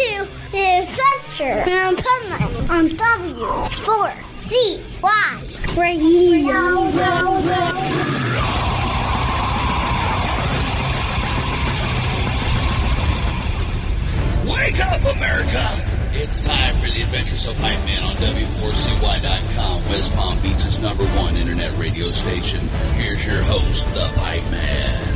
to the Adventures of Pipeman on W4CY Radio. Wake up, America! It's time for the Adventures of Pipeman on W4CY.com, West Palm Beach's #1 internet radio station. Here's your host, the Pipeman.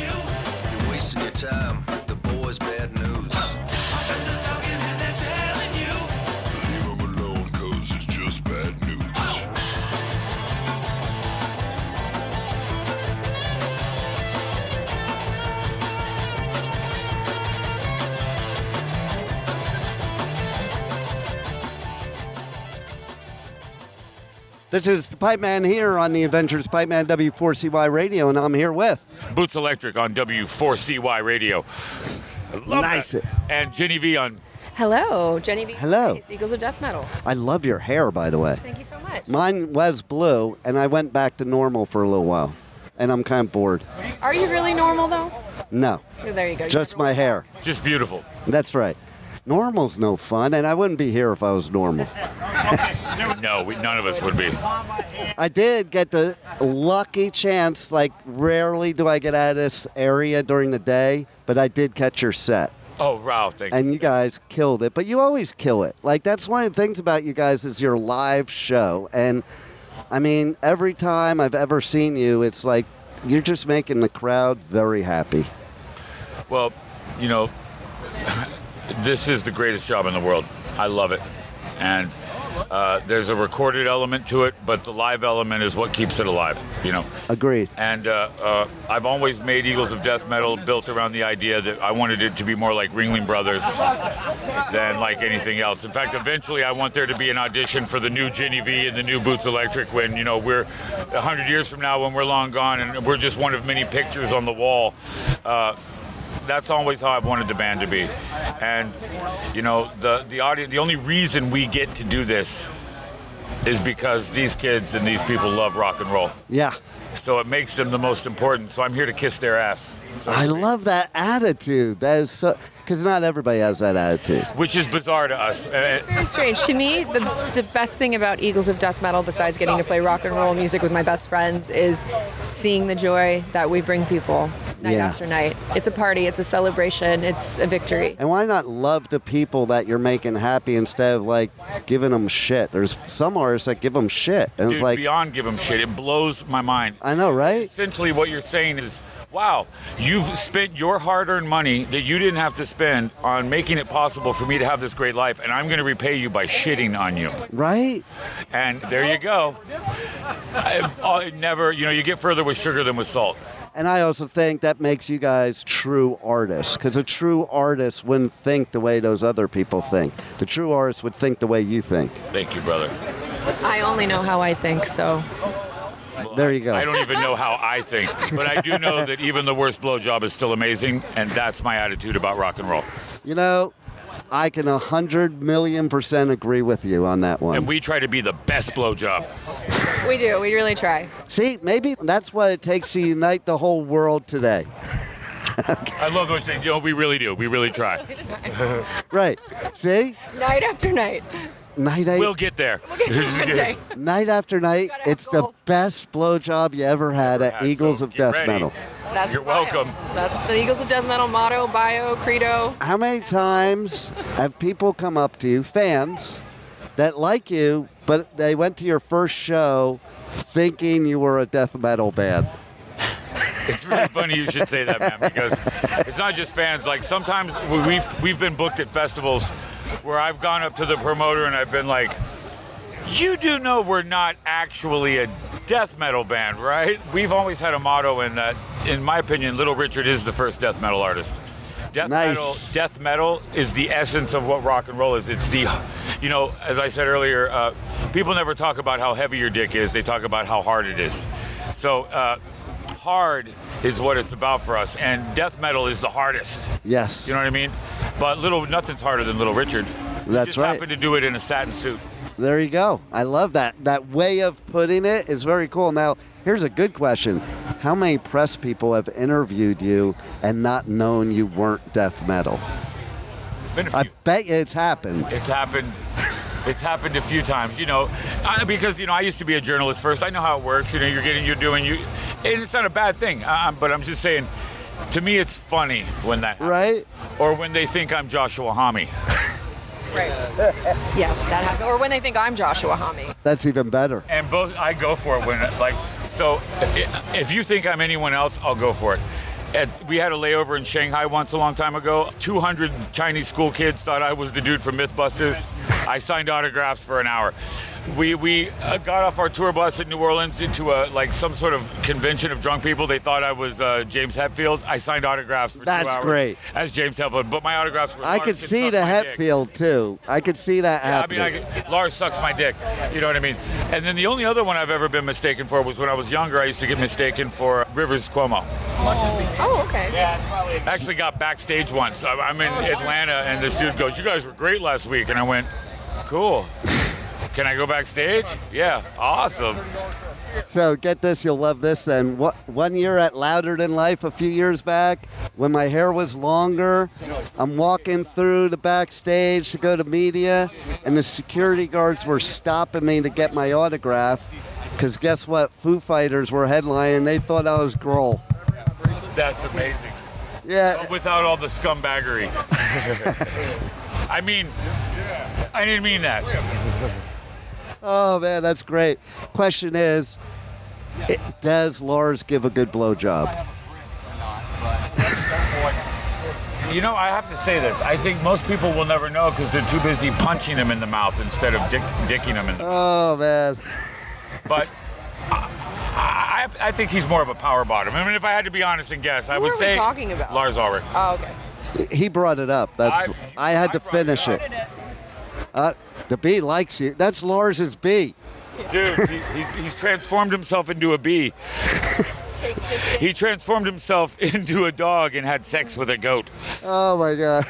You're wasting your time. The boy's bad news. Leave him alone, cause it's just bad news. This is the Pipeman here on the Adventures of Pipeman W4CY Radio, and I'm here with Boots Electric on W4CY Radio. I love Nice. that. And Jenny V on. Hello, Jenny V. Hello. Eagles of Death Metal. I love your hair, by the way. Thank you so much. Mine was blue, and I went back to normal for a little while, and I'm kind of bored. Are you really normal, though? No, Oh, there you go. just my hair. Just beautiful. That's right. Normal's no fun, and I wouldn't be here if I was normal. No, none of us would be. I did get the lucky chance, like rarely do I get out of this area during the day, but I did catch your set. Oh, wow, thank And you. you guys killed it, but you always kill it. Like, that's one of the things about you guys is your live show. And, I mean, every time I've ever seen you, it's like you're just making the crowd very happy. Well, you know, this is the greatest job in the world. I love it. And there's a recorded element to it, but the live element is what keeps it alive, you know. Agreed. And I've always made Eagles of Death Metal built around the idea that I wanted it to be more like Ringling Brothers than like anything else. In fact, eventually I want there to be an audition for the new Ginny V and the new Boots Electric when, you know, we're 100 years from now when we're long gone and we're just one of many pictures on the wall. That's always how I've wanted the band to be. And, you know, the audience, the only reason we get to do this is because these kids and these people love rock and roll. Yeah. So it makes them the most important. So I'm here to kiss their ass. So to I speak. love that attitude. That is so, because not everybody has that attitude. Which is bizarre to us. It's very strange. To me, the best thing about Eagles of Death Metal, besides getting to play rock and roll music with my best friends, is seeing the joy that we bring people night after night. It's a party. It's a celebration. It's a victory. And why not love the people that you're making happy instead of, like, giving them shit? There's some artists that give them shit. And Dude, it's like, beyond give them shit, it blows my mind. I know, right? Essentially what you're saying is, wow, you've spent your hard-earned money that you didn't have to spend on making it possible for me to have this great life, and I'm going to repay you by shitting on you. Right? And there you go. I never, you know, you get further with sugar than with salt. And I also think that makes you guys true artists, because a true artist wouldn't think the way those other people think. The true artist would think the way you think. Thank you, brother. I only know how I think, so... Well, There you go. I don't even know how I think, but I do know that even the worst blowjob is still amazing, and that's my attitude about rock and roll. You know, I can 100,000,000% agree with you on that one. And we try to be the best blowjob. We do. We really try. See, maybe that's what it takes to unite the whole world today. I love those things. You know, we really do. We really try. Right. See? Night after night. We'll get there. One day. Night after night, Gotta have it's the goals. best blowjob you ever had at So Eagles of get Death ready. Metal. That's You're the bio. welcome. That's the Eagles of Death Metal motto, bio, credo. How many times have people come up to you, fans, that like you, but they went to your first show thinking you were a death metal band? It's really funny you should say that, man, because it's not just fans. Like, sometimes we've been booked at festivals where I've gone up to the promoter and I've been like, you do know we're not actually a death metal band, right? We've always had a motto in that, in my opinion, Little Richard is the first death metal artist. Nice. Death metal is the essence of what rock and roll is. It's the, you know, as I said earlier, people never talk about how heavy your dick is. They talk about how hard it is. So hard is what it's about for us, and death metal is the hardest. Yes. You know what I mean? But nothing's harder than Little Richard. That's He just right. happened to do it in a satin suit. There you go. I love that. That way of putting it is very cool. Now, here's a good question. How many press people have interviewed you and not known you weren't death metal? Been a few. I bet you it's happened. It's happened. It's happened a few times, because I used to be a journalist first. I know how it works. And it's not a bad thing. But I'm just saying, to me, it's funny when that happens. Right? Or when they think I'm Joshua Homme. Right. Yeah, that happened. Or when they think I'm Joshua Homme. That's even better. And both, I go for it so if you think I'm anyone else, I'll go for it. We had a layover in Shanghai once a long time ago. 200 Chinese school kids thought I was the dude from Mythbusters. I signed autographs for an hour. We got off our tour bus in New Orleans into some sort of convention of drunk people. They thought I was James Hetfield. I signed autographs for 2 hours. That's great. As James Hetfield, but my autographs were I could see the Hetfield too. I could see that happening. Lars sucks my dick. You know what I mean? And then the only other one I've ever been mistaken for was when I was younger. I used to get mistaken for Rivers Cuomo. Oh, okay. I actually got backstage once. I'm in Atlanta, and this dude goes, "You guys were great last week," and I went, "Cool. Can I go backstage?" Yeah, awesome. So get this, you'll love this then. 1 year at Louder Than Life a few years back, when my hair was longer, I'm walking through the backstage to go to media, and the security guards were stopping me to get my autograph, because guess what? Foo Fighters were headlining. They thought I was Grohl. That's amazing. Yeah. But without all the scumbaggery. I didn't mean that. Oh, man, that's great. Question is, does Lars give a good blowjob? I have to say this. I think most people will never know because they're too busy punching him in the mouth instead of dicking him in the mouth. Oh, man. But I think he's more of a power bottom. I mean, if I had to be honest and guess, I would say... Who are we talking about? Lars Ulrich. Oh, okay. He brought it up. I had to finish it. The bee likes you. That's Lars's bee. Dude, he's transformed himself into a bee. He transformed himself into a dog and had sex with a goat. Oh, my God.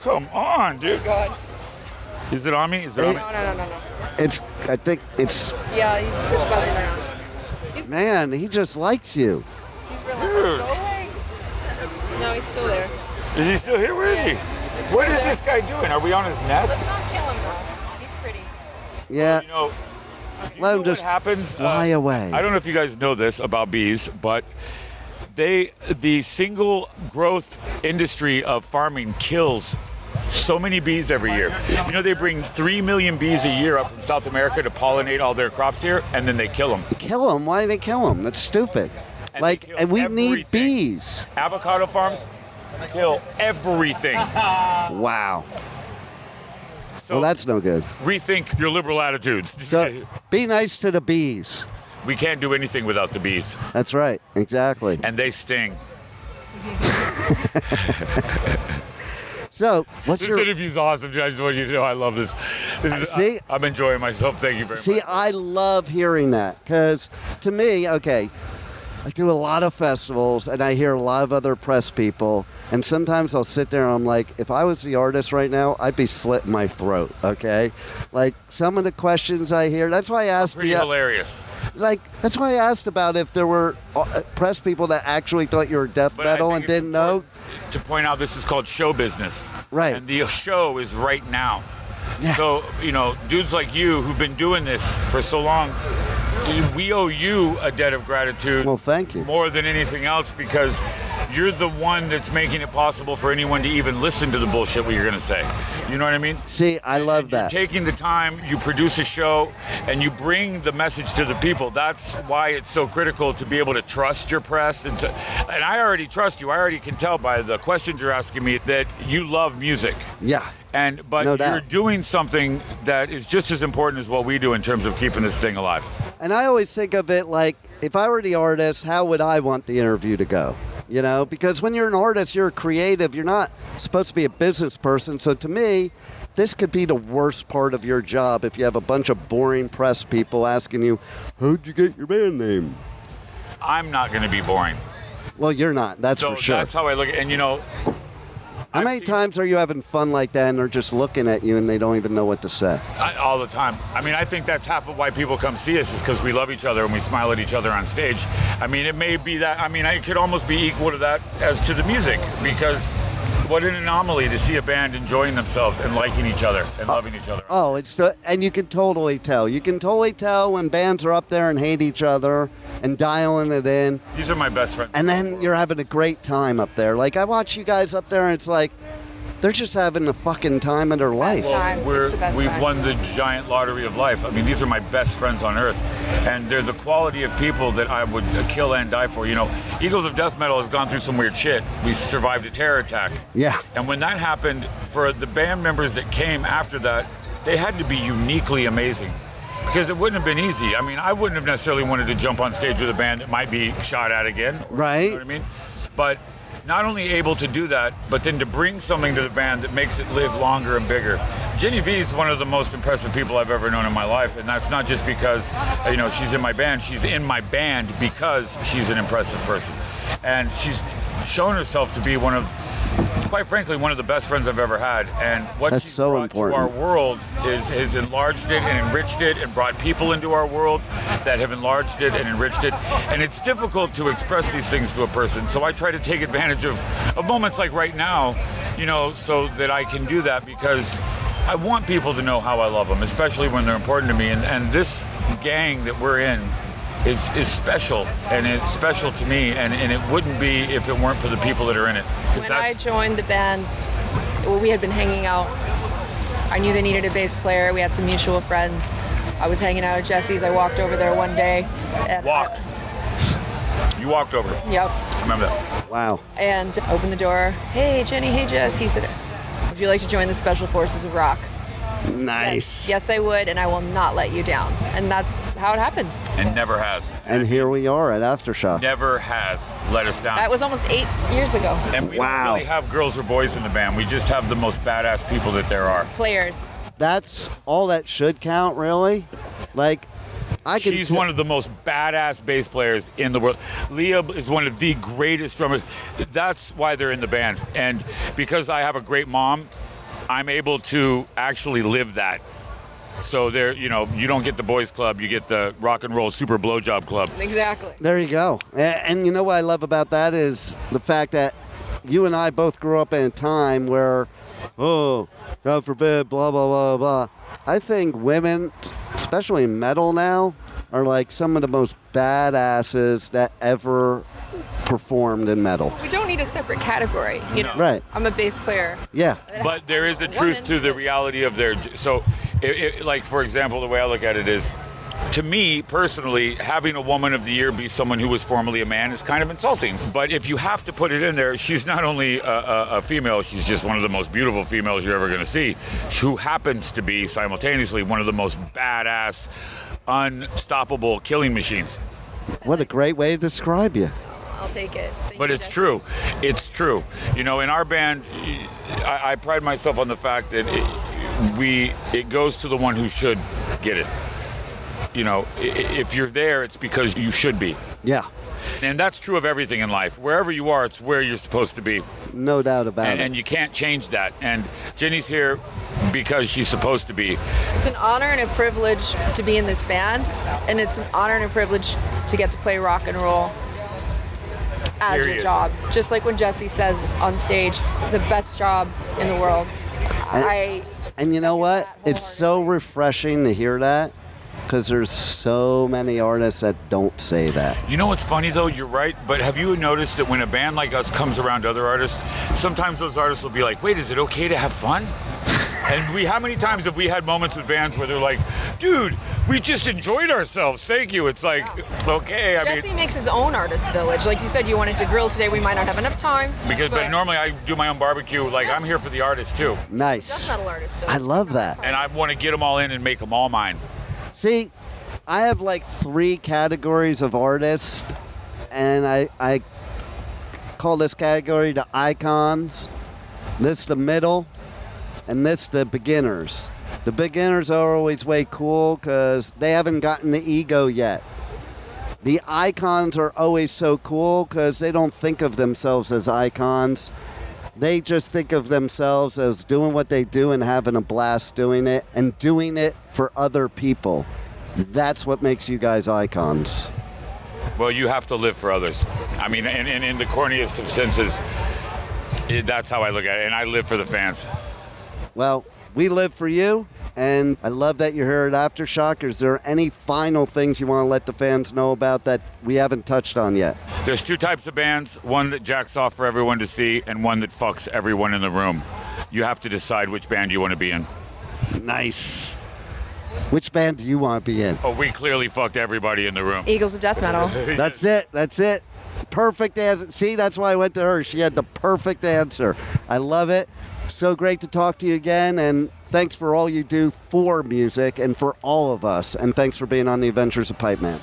Come on, dude. God. Is it on me? Is it on me? No. I think it's... Yeah, he's buzzing around. Man, he just likes you. He's relentless. Go away. No, he's still there. Is he still here? Where is he? What is this guy doing? Are we on his nest? Let's not kill him, though. He's pretty. Yeah. Let him just what happens? fly away. I don't know if you guys know this about bees, but the single growth industry of farming kills so many bees every year. They bring 3 million bees a year up from South America to pollinate all their crops here, and then they kill them. Kill them? Why do they kill them? That's stupid. And we need bees. Avocado farms kill everything. Wow. So Well, that's no good. rethink your liberal attitudes. So be nice to the bees. We can't do anything without the bees, That's right. Exactly. and they sting. So, what's This your... interview's awesome. I just want you to know I love this. See? I'm enjoying myself. Thank you very See, much. I love hearing that because to me, okay, I do a lot of festivals and I hear a lot of other press people, and sometimes I'll sit there and I'm like, if I was the artist right now, I'd be slitting my throat, okay? Like some of the questions I hear, that's why I asked Pretty hilarious. That's why I asked about if there were press people that actually thought you were death But I metal think and it's didn't know. important to point out this is called show business. Right. And the show is right now. Yeah. So, dudes like you who've been doing this for so long, we owe you a debt of gratitude. Well, thank you. More than anything else, because you're the one that's making it possible for anyone to even listen to the bullshit what you're going to say. You know what I mean? See, I love that. You're taking the time, you produce a show, and you bring the message to the people. That's why it's so critical to be able to trust your press. And I already trust you. I already can tell by the questions you're asking me that you love music. Yeah. But No you're doubt. doing something that is just as important as what we do in terms of keeping this thing alive. And I always think of it like, if I were the artist, how would I want the interview to go? Because when you're an artist, you're a creative. You're not supposed to be a business person. So to me, this could be the worst part of your job if you have a bunch of boring press people asking you, how'd you get your band name? I'm not going to be boring. Well, you're not. That's So for sure. that's how I look at it. And How many times are you having fun like that and they're just looking at you and they don't even know what to say? All the time. I mean, I think that's half of why people come see us is because we love each other and we smile at each other on stage. I mean, it may be that, I mean, it could almost be equal to that as to the music, because what an anomaly to see a band enjoying themselves and liking each other and loving each other. Oh, and you can totally tell. You can totally tell when bands are up there and hate each other and dialing it in. These are my best friends. And then you're having a great time up there. Like, I watch you guys up there and it's like, they're just having the fucking time of their life. We've won the giant lottery of life. I mean, these are my best friends on earth. And they're the quality of people that I would kill and die for. You know, Eagles of Death Metal has gone through some weird shit. We survived a terror attack. Yeah. And when that happened, for the band members that came after that, they had to be uniquely amazing. Because it wouldn't have been easy. I mean, I wouldn't have necessarily wanted to jump on stage with a band that might be shot at again. Right. You know what I mean? But not only able to do that, but then to bring something to the band that makes it live longer and bigger. Jenny V is one of the most impressive people I've ever known in my life, and that's not just because, you know, she's in my band. She's in my band because she's an impressive person. And she's shown herself to be quite frankly, one of the best friends I've ever had. And what That's she's so brought important. to our world has enlarged it and enriched it and brought people into our world that have enlarged it and enriched it. And it's difficult to express these things to a person. So I try to take advantage of moments like right now, you know, so that I can do that, because I want people to know how I love them, especially when they're important to me. And this gang that we're in is special, and it's special to me, and it wouldn't be if it weren't for the people that are in it. When I joined the band, we had been hanging out. I knew they needed a bass player. We had some mutual friends. I was hanging out at Jesse's. I walked over there one day. And You walked over. Yep. I remember that. Wow. And opened the door. Hey, Jenny. Hey, Jess. He said, would you like to join the Special Forces of Rock? Nice. Yes, I would, and I will not let you down. And that's how it happened. And never has. And here we are at Aftershock. Never has let us down. That was almost 8 years ago. And we don't really have girls or boys in the band. We just have the most badass people that there are. Players. That's all that should count, really. Like, She's one of the most badass bass players in the world. Leah is one of the greatest drummers. That's why they're in the band. And because I have a great mom, I'm able to actually live that. So there, you know, you don't get the boys club, you get the rock and roll super blowjob club. Exactly. There you go. And you know what I love about that is the fact that you and I both grew up in a time where, oh, God forbid, blah, blah, blah, blah. I think women, especially in metal now, are like some of the most badasses that ever performed in metal. We don't need a separate category, you know. Right. I'm a bass player. Yeah. But there is a truth to the reality of their. So, like, for example, the way I look at it is, to me personally, having a Woman of the Year be someone who was formerly a man is kind of insulting. But if you have to put it in there, she's not only a female, she's just one of the most beautiful females you're ever going to see, who happens to be simultaneously one of the most badass, unstoppable killing machines. What a great way to describe you. I'll take it. But it's true. It's true. You know, in our band, I pride myself on the fact that it goes to the one who should get it. You know, if you're there, it's because you should be. Yeah. And that's true of everything in life. Wherever you are, it's where you're supposed to be. No doubt about it. And you can't change that. And Jenny's here because she's supposed to be. It's an honor and a privilege to be in this band, and it's an honor and a privilege to get to play rock and roll as your job. Just like when Jesse says on stage, it's the best job in the world. And you know what? It's so refreshing to hear that, because there's so many artists that don't say that. You know what's funny though? You're right, but have you noticed that when a band like us comes around other artists, sometimes those artists will be like, wait, is it okay to have fun? And how many times have we had moments with bands where they're like, dude, we just enjoyed ourselves, thank you. It's like, okay. Jesse makes his own artist village. Like you said, you wanted to grill today, we might not have enough time. But normally I do my own barbecue. Like, I'm here for the artists too. Nice. Death metal artist village. I love that. And I want to get them all in and make them all mine. See, I have like 3 categories of artists, and I call this category the icons, this the middle, and this the beginners. The beginners are always way cool because they haven't gotten the ego yet. The icons are always so cool because they don't think of themselves as icons. They just think of themselves as doing what they do and having a blast doing it and doing it for other people. That's what makes you guys icons. Well, you have to live for others. I mean, in the corniest of senses, that's how I look at it, and I live for the fans. Well, we live for you, and I love that you're here at Aftershock. Is there any final things you want to let the fans know about that we haven't touched on yet? There's two types of bands, one that jacks off for everyone to see and one that fucks everyone in the room. You have to decide which band you want to be in. Nice. Which band do you want to be in? Oh, we clearly fucked everybody in the room. Eagles of Death Metal. That's it. That's it. Perfect answer. See, that's why I went to her. She had the perfect answer. I love it. So great to talk to you again, and thanks for all you do for music and for all of us, and thanks for being on the Adventures of Pipeman.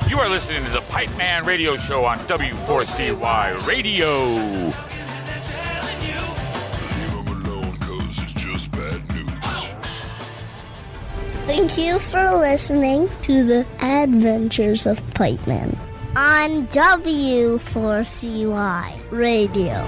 You are listening to the Pipeman Radio Show on W4CY Radio. Leave him alone, cause it's just bad news. Thank you for listening to the Adventures of Pipeman on W4CY Radio.